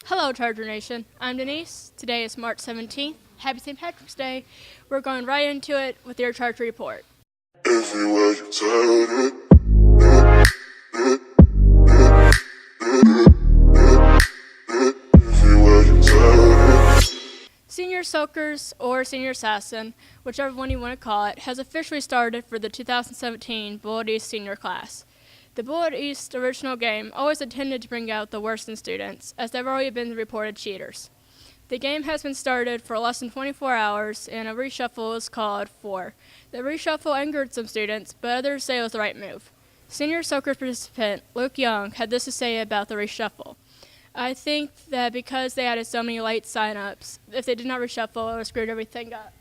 Hello, Charger Nation. I'm Denise. Today is March 17th. Happy St. Patrick's Day. We're going right into it with your Charger Report. Everywhere you turn it. Everywhere you turn it. Senior Soakers, or Senior Assassin, whichever one you want to call it, has officially started for the 2017 Bullitt East Senior Class. The Bullitt East original game always intended to bring out the worst in students, as they've already been reported cheaters. The game has been started for less than 24 hours, and a reshuffle is called for. The reshuffle angered some students, but others say it was the right move. Senior Soakers participant Luke Young had this to say about the reshuffle. I think that because they added so many late sign-ups, if they did not reshuffle, it would have screwed everything up.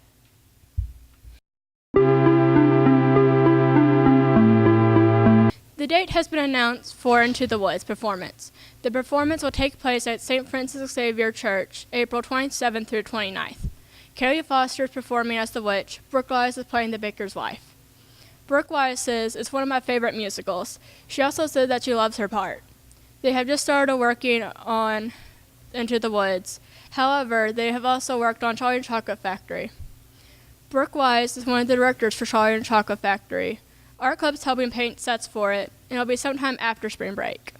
The date has been announced for Into the Woods performance. The performance will take place at St. Francis Xavier Church, April 27th through 29th. Carrie Foster is performing as the witch. Brooke Wise is playing the baker's wife. Brooke Wise says it's one of my favorite musicals. She also said that she loves her part. They have just started working on Into the Woods. However, they have also worked on Charlie and Chocolate Factory. Brooke Wise is one of the directors for Charlie and Chocolate Factory. Art Club's helping paint sets for it, and it'll be sometime after spring break.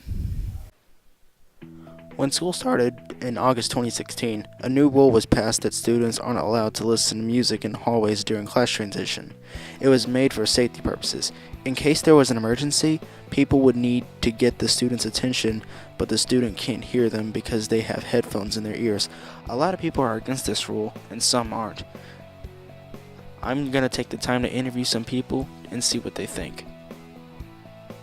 When school started in August 2016, a new rule was passed that students aren't allowed to listen to music in hallways during class transition. It was made for safety purposes. In case there was an emergency, people would need to get the student's attention, but the student can't hear them because they have headphones in their ears. A lot of people are against this rule, and some aren't. I'm going to take the time to interview some people and see what they think.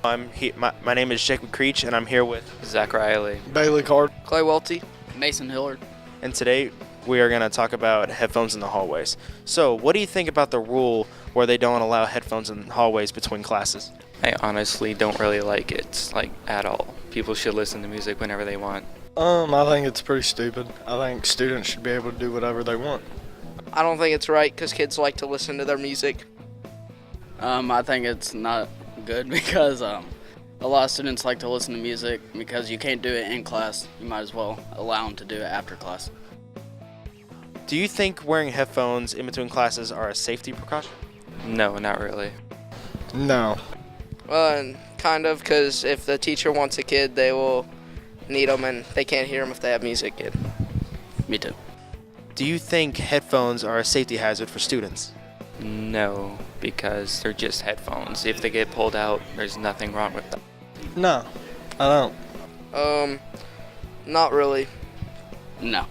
My name is Jacob Creech, and I'm here with Zach Riley, Bailey Card, Clay Welty, Mason Hillard. And today we are going to talk about headphones in the hallways. So, what do you think about the rule where they don't allow headphones in hallways between classes? I honestly don't really like it, at all. People should listen to music whenever they want. I think it's pretty stupid. I think students should be able to do whatever they want. I don't think it's right because kids like to listen to their music. I think it's not good because a lot of students like to listen to music because you can't do it in class. You might as well allow them to do it after class. Do you think wearing headphones in between classes are a safety precaution? No, not really. No. Kind of, because if the teacher wants a kid, they will need them, and they can't hear them if they have music in. Me too. Do you think headphones are a safety hazard for students? No, because they're just headphones. If they get pulled out, there's nothing wrong with them. No, I don't. Not really. No.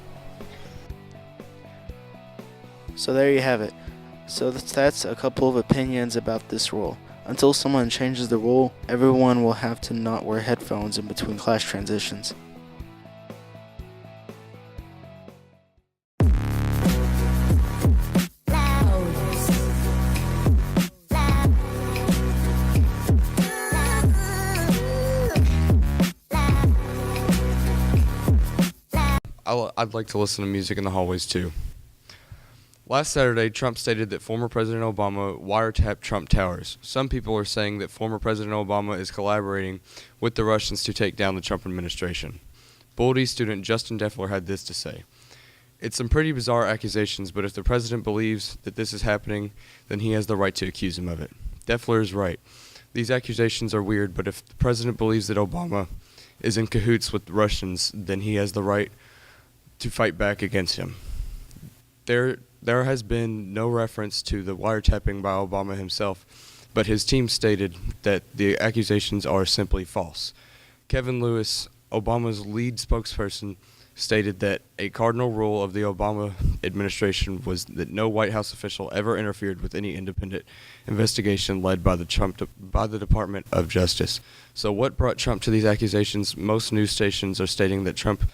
So there you have it. So that's a couple of opinions about this rule. Until someone changes the rule, everyone will have to not wear headphones in between class transitions. I'd like to listen to music in the hallways too. Last Saturday, Trump stated that former President Obama wiretapped Trump Towers. Some people are saying that former President Obama is collaborating with the Russians to take down the Trump administration. Bullitt East student Justin Deffler had this to say. It's some pretty bizarre accusations, but if the president believes that this is happening, then he has the right to accuse him of it. Deffler is right. These accusations are weird, but if the president believes that Obama is in cahoots with the Russians, then he has the right to fight back against him. There has been no reference to the wiretapping by Obama himself, but his team stated that the accusations are simply false. Kevin Lewis, Obama's lead spokesperson, stated that a cardinal rule of the Obama administration was that no White House official ever interfered with any independent investigation led by the Department of Justice. So what brought Trump to these accusations? Most news stations are stating that Trump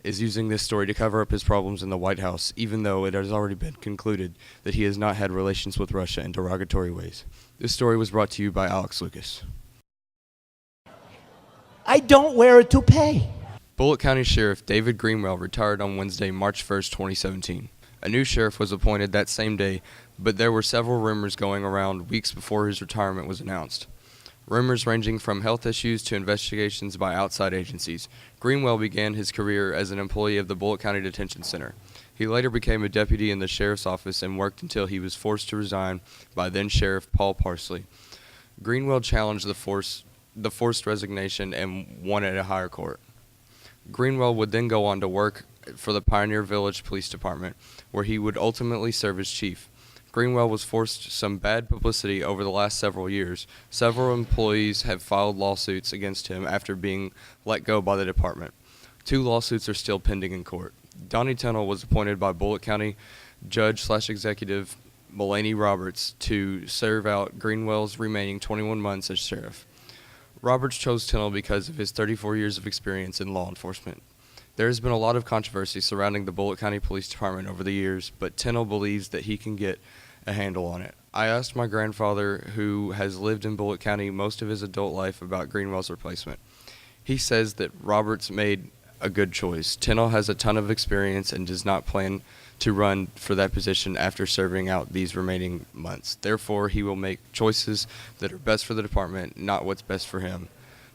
is using this story to cover up his problems in the White House, even though it has already been concluded that he has not had relations with Russia in derogatory ways. This story was brought to you by Alex Lucas. I don't wear a toupee. Bullitt County Sheriff David Greenwell retired on Wednesday, March 1st, 2017. A new sheriff was appointed that same day, but there were several rumors going around weeks before his retirement was announced. rumors ranging from health issues to investigations by outside agencies. Greenwell began his career as an employee of the Bullitt County Detention Center. He later became a deputy in the sheriff's office and worked until he was forced to resign by then-Sheriff Paul Parsley. Greenwell challenged the forced resignation and won at a higher court. Greenwell would then go on to work for the Pioneer Village Police Department, where he would ultimately serve as chief. Greenwell was forced some bad publicity over the last several years. Several employees have filed lawsuits against him after being let go by the department. 2 lawsuits are still pending in court. Donnie Tunnell was appointed by Bullitt County Judge/Executive Mulaney Roberts to serve out Greenwell's remaining 21 months as sheriff. Roberts chose Tunnell because of his 34 years of experience in law enforcement. There has been a lot of controversy surrounding the Bullitt County Police Department over the years, but Tunnell believes that he can get a handle on it. I asked my grandfather, who has lived in Bullitt County most of his adult life, about Greenwell's replacement. He says that Roberts made a good choice. Tunnell has a ton of experience and does not plan to run for that position after serving out these remaining months. Therefore, he will make choices that are best for the department, not what's best for him.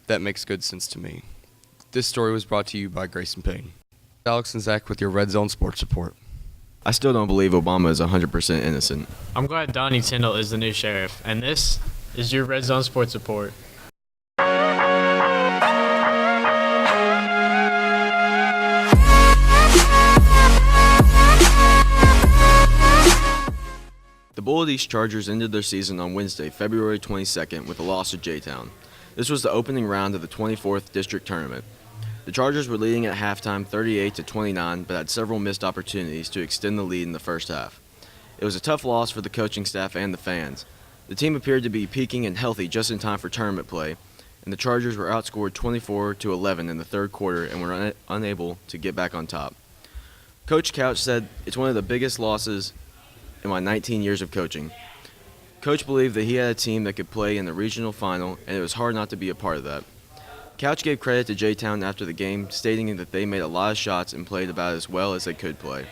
That makes good sense to me. This story was brought to you by Grayson Payne. Alex and Zach with your Red Zone Sports Report. I still don't believe Obama is 100% innocent. I'm glad Donnie Tyndall is the new sheriff, and this is your Red Zone Sports Report. The Bullitt East Chargers ended their season on Wednesday, February 22nd, with a loss to J-Town. This was the opening round of the 24th District Tournament. The Chargers were leading at halftime 38-29, but had several missed opportunities to extend the lead in the first half. It was a tough loss for the coaching staff and the fans. The team appeared to be peaking and healthy just in time for tournament play, and the Chargers were outscored 24-11 in the third quarter and were unable to get back on top. Coach Couch said, "It's one of the biggest losses in my 19 years of coaching." Coach believed that he had a team that could play in the regional final, and it was hard not to be a part of that. Couch gave credit to J-Town after the game, stating that they made a lot of shots and played about as well as they could play.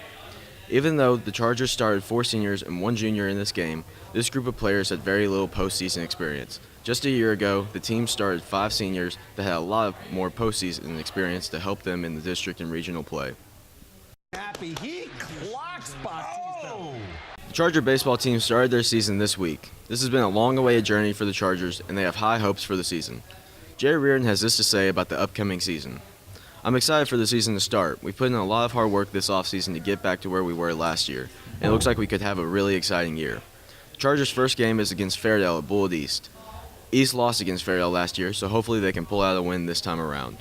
Even though the Chargers started 4 seniors and 1 junior in this game, this group of players had very little postseason experience. Just a year ago, the team started 5 seniors that had a lot more postseason experience to help them in the district and regional play. He clocks Bautista. The Charger baseball team started their season this week. This has been a long-awaited journey for the Chargers, and they have high hopes for the season. Jerry Reardon has this to say about the upcoming season. "I'm excited for the season to start. We've put in a lot of hard work this offseason to get back to where we were last year, and it looks like we could have a really exciting year." The Chargers' first game is against Fairdale at Bullitt East. East lost against Fairdale last year, so hopefully they can pull out a win this time around.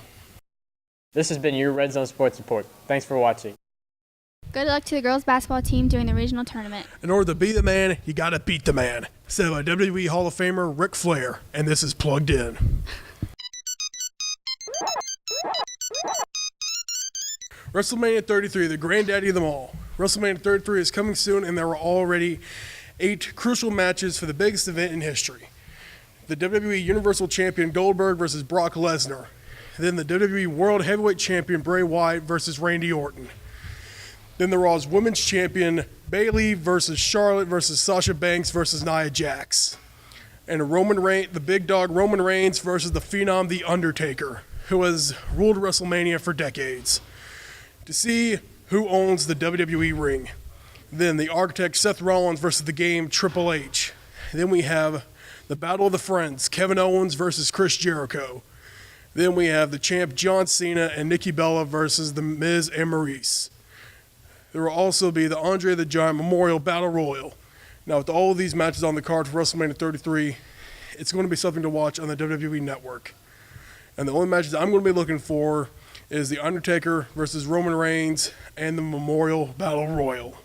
This has been your Red Zone Sports Report. Thanks for watching. Good luck to the girls basketball team during the regional tournament. In order to be the man, you gotta beat the man. Said by WWE Hall of Famer Ric Flair, and this is Plugged In. WrestleMania 33, the granddaddy of them all. WrestleMania 33 is coming soon, and there are already 8 crucial matches for the biggest event in history. The WWE Universal Champion Goldberg versus Brock Lesnar. Then the WWE World Heavyweight Champion Bray Wyatt versus Randy Orton. Then the Raw's Women's Champion Bayley versus Charlotte versus Sasha Banks versus Nia Jax. And the big dog Roman Reigns versus the Phenom The Undertaker, who has ruled WrestleMania for decades. To see who owns the WWE ring. Then the architect Seth Rollins versus the game Triple H. Then we have the Battle of the Friends, Kevin Owens versus Chris Jericho. Then we have the champ John Cena and Nikki Bella versus The Miz and Maurice. There will also be the Andre the Giant Memorial Battle Royal. Now, with all of these matches on the card for WrestleMania 33, it's going to be something to watch on the WWE Network. And the only matches I'm going to be looking for is The Undertaker versus Roman Reigns and the Memorial Battle Royal.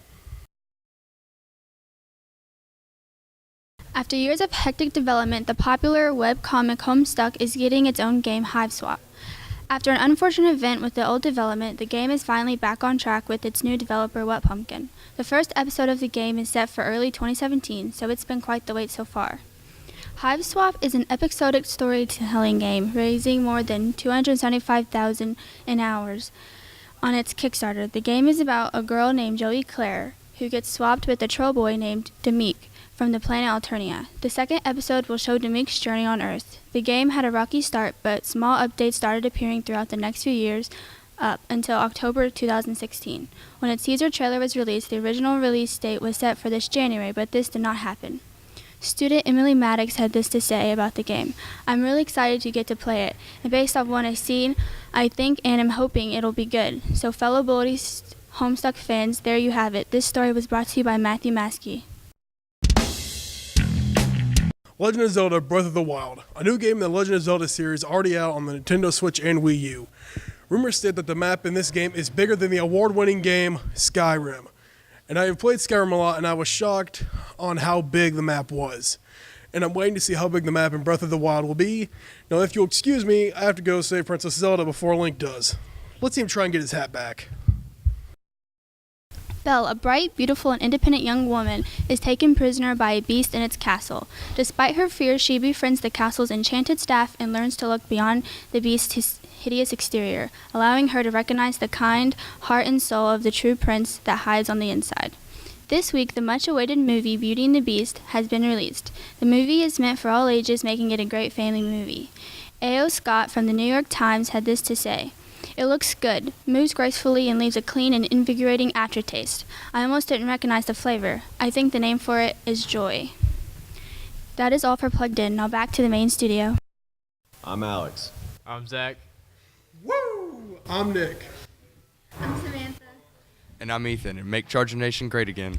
After years of hectic development, the popular webcomic Homestuck is getting its own game, Hive Swap. After an unfortunate event with the old development, the game is finally back on track with its new developer, Wet Pumpkin. The first episode of the game is set for early 2017, so it's been quite the wait so far. Hive Swap is an episodic storytelling game, raising more than $275,000 in hours on its Kickstarter. The game is about a girl named Joey Claire, who gets swapped with a troll boy named Demeek from the planet Alternia. The second episode will show Demik's journey on Earth. The game had a rocky start, but small updates started appearing throughout the next few years up until October 2016. When its teaser trailer was released, the original release date was set for this January, but this did not happen. Student Emily Maddox had this to say about the game. I'm really excited to get to play it, and based off what I've seen, I think and am hoping it'll be good. So fellow Bully Homestuck fans, there you have it. This story was brought to you by Matthew Maskey. Legend of Zelda Breath of the Wild. A new game in the Legend of Zelda series already out on the Nintendo Switch and Wii U. Rumors state that the map in this game is bigger than the award-winning game Skyrim. And I have played Skyrim a lot, and I was shocked on how big the map was. And I'm waiting to see how big the map in Breath of the Wild will be. Now, if you'll excuse me, I have to go save Princess Zelda before Link does. Let's see him try and get his hat back. Belle, a bright, beautiful, and independent young woman, is taken prisoner by a beast in its castle. Despite her fears, she befriends the castle's enchanted staff and learns to look beyond the beast's hideous exterior, allowing her to recognize the kind heart and soul of the true prince that hides on the inside. This week, the much-awaited movie Beauty and the Beast has been released. The movie is meant for all ages, making it a great family movie. A.O. Scott from the New York Times had this to say: "It looks good, moves gracefully, and leaves a clean and invigorating aftertaste. I almost didn't recognize the flavor. I think the name for it is Joy." That is all for Plugged In. Now back to the main studio. I'm Alex. I'm Zach. Woo! I'm Nick. I'm Samantha. And I'm Ethan, and make Charger Nation great again.